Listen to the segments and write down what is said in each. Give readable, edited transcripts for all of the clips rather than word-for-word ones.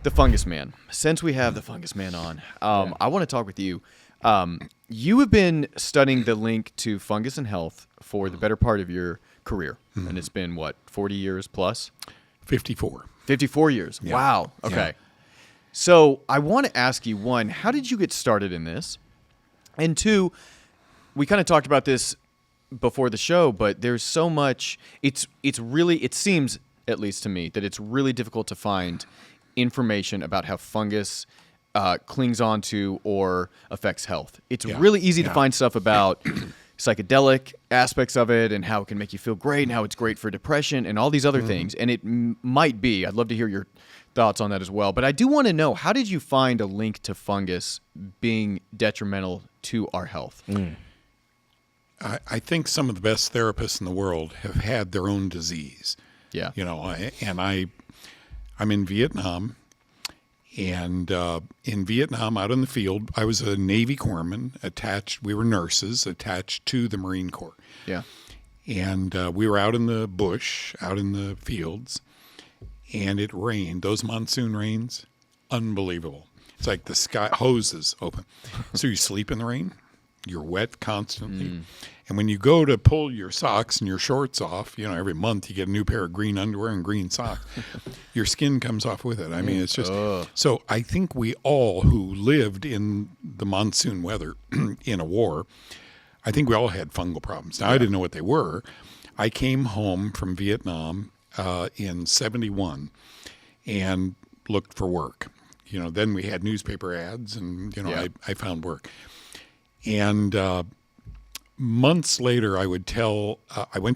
The fungus man. Since we have the fungus man on, I want to talk with you. You have been studying the link to fungus and health for the better part of your career, and it's been, 40 years plus? 54. 54 years. Yeah. Wow. Okay. Yeah. So I want to ask you, one, how did you get started in this? And two, we kind of talked about this before the show, but there's so much. It seems, at least to me, that it's really difficult to find information about how fungus clings onto or affects health. It's really easy to find stuff about psychedelic aspects of it and how it can make you feel great and how it's great for depression and all these other things. And it might be. I'd love to hear your thoughts on that as well. But I do want to know, how did you find a link to fungus being detrimental to our health? I think some of the best therapists in the world have had their own disease. Yeah. I'm in Vietnam, and in Vietnam, out in the field, I was a Navy corpsman attached. We were nurses attached to the Marine Corps. Yeah. And we were out in the bush, out in the fields, and it rained. Those monsoon rains, unbelievable. It's like the sky hoses open. So you sleep in the rain. You're wet constantly. And when you go to pull your socks and your shorts off, every month you get a new pair of green underwear and green socks. Your skin comes off with it. I mean, it's just so I think we all who lived in the monsoon weather in a war, I think we all had fungal problems. Now, I didn't know what they were. I came home from Vietnam in 71 and looked for work. Then we had newspaper ads and, I found work. And months later, I went to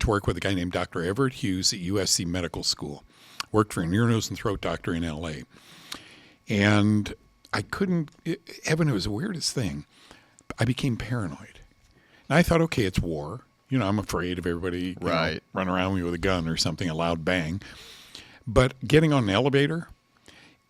work with a guy named Dr. Everett Hughes at USC Medical School. Worked for an ear, nose, and throat doctor in L.A. And Evan, it was the weirdest thing. I became paranoid. And I thought, okay, it's war. I'm afraid of everybody run around me with a gun or something, a loud bang. But getting on an elevator,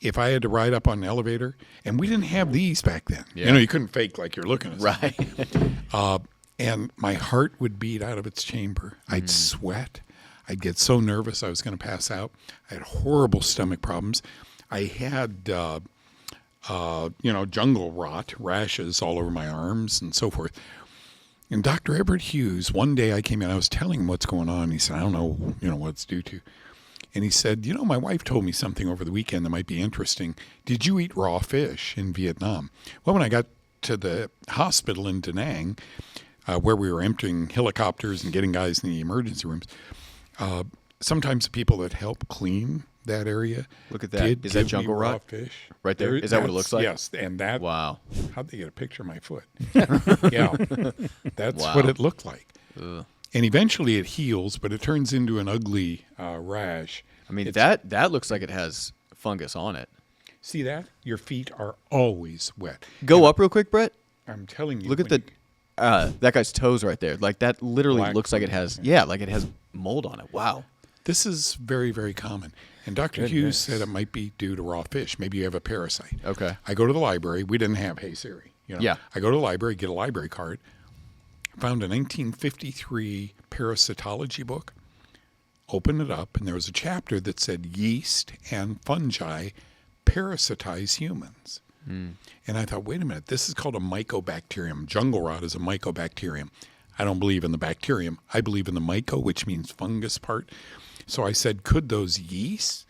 if I had to ride up on an elevator, and we didn't have these back then. Yeah. You couldn't fake like you're looking at something. Right. And my heart would beat out of its chamber. I'd sweat. I'd get so nervous I was going to pass out. I had horrible stomach problems. I had, jungle rot, rashes all over my arms and so forth. And Dr. Everett Hughes, one day I came in, I was telling him what's going on. He said, I don't know, what it's due to. And he said, my wife told me something over the weekend that might be interesting. Did you eat raw fish in Vietnam? Well, when I got to the hospital in Da Nang, where we were emptying helicopters and getting guys in the emergency rooms, sometimes the people that help clean that area. Look at that. Is that jungle rot? Fish. Right there? Is that what it looks like? Yes. And that. Wow. How'd they get a picture of my foot? Yeah. That's what it looked like. Ugh. And eventually it heals, but it turns into an ugly rash. I mean, that looks like it has fungus on it. See that? Your feet are always wet. Go up real quick, Brett. I'm telling you. Look at that guy's toes right there. Like, that literally looks like it has, like it has mold on it. Wow. This is very, very common. And Dr. Hughes said it might be due to raw fish. Maybe you have a parasite. Okay. I go to the library. We didn't have Hey Siri. Yeah. I go to the library, get a library card. Found a 1953 parasitology book. Opened it up, and there was a chapter that said yeast and fungi parasitize humans. And I thought, wait a minute, this is called a mycobacterium. Jungle rot is a mycobacterium. I don't believe in the bacterium. I believe in the myco, which means fungus part. So I said, could those yeast,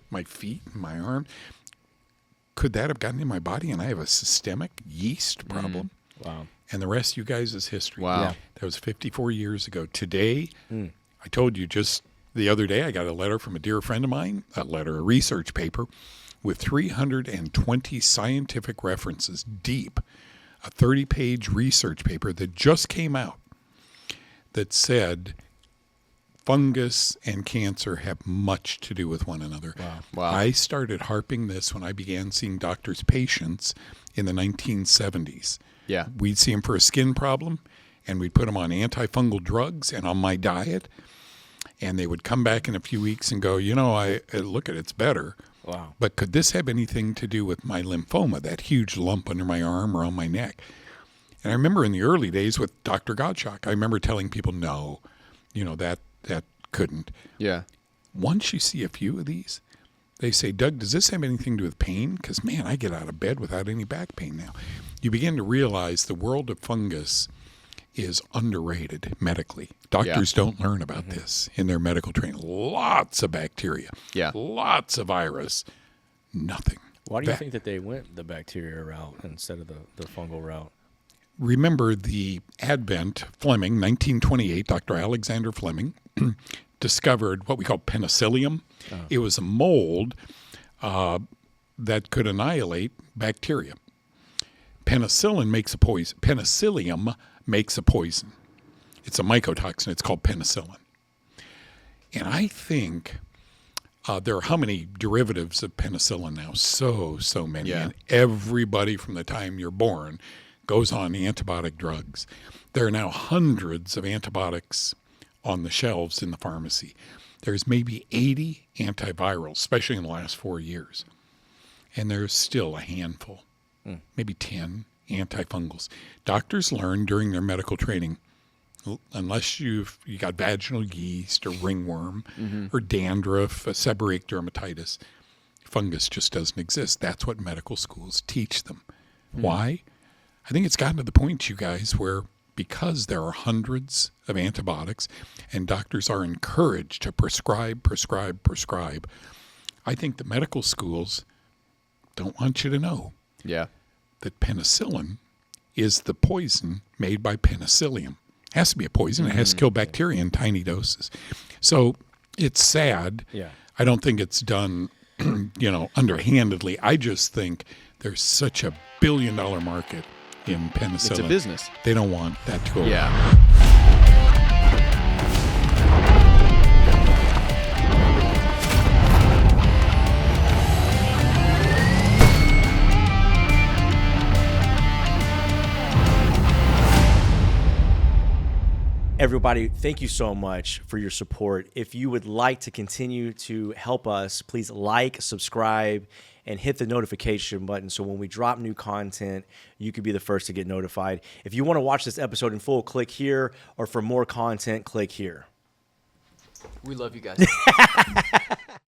my feet and my arm, could that have gotten in my body and I have a systemic yeast problem? Wow. And the rest, you guys, is history. Wow. Yeah. That was 54 years ago. Today, I told you just the other day, I got a letter from a dear friend of mine, a research paper with 320 scientific references deep, a 30-page research paper that just came out that said fungus and cancer have much to do with one another. Wow. I started harping this when I began seeing doctors' patients in the 1970s. Yeah. We'd see them for a skin problem, and we'd put them on antifungal drugs and on my diet, and they would come back in a few weeks and go, look at it's better. Wow. But could this have anything to do with my lymphoma, that huge lump under my arm or on my neck? And I remember in the early days with Dr. Gottschalk, I remember telling people, no, that couldn't. Yeah. Once you see a few of these, They say, Doug, does this have anything to do with pain? Because, man, I get out of bed without any back pain now. You begin to realize the world of fungus is underrated medically. Doctors don't learn about this in their medical training. Lots of bacteria, lots of virus, nothing. Why do you think that they went the bacteria route instead of the fungal route? Remember the advent, Fleming, 1928, Dr. Alexander Fleming, discovered what we call penicillium. It was a mold that could annihilate bacteria. Penicillin makes a poison. Penicillium makes a poison. It's a mycotoxin. It's called penicillin. And I think there are how many derivatives of penicillin now? So many. Yeah. And everybody from the time you're born goes on antibiotic drugs. There are now hundreds of antibiotics on the shelves in the pharmacy. There's maybe 80 antivirals, especially in the last 4 years. And there's still a handful, maybe 10 antifungals. Doctors learn during their medical training, unless you got vaginal yeast or ringworm or dandruff, seborrheic dermatitis, fungus just doesn't exist. That's what medical schools teach them. Why? I think it's gotten to the point, you guys, where because there are hundreds of antibiotics and doctors are encouraged to prescribe, I think the medical schools don't want you to know that penicillin is the poison made by penicillium. It has to be a poison. It has to kill bacteria in tiny doses. So it's sad. Yeah. I don't think it's done, underhandedly. I just think there's such a billion-dollar market in penicillin. It's a business. They don't want that to go away. Yeah. Everybody, thank you so much for your support. If you would like to continue to help us, please like, subscribe, and hit the notification button so when we drop new content, you could be the first to get notified. If you want to watch this episode in full, click here, or for more content, click here. We love you guys.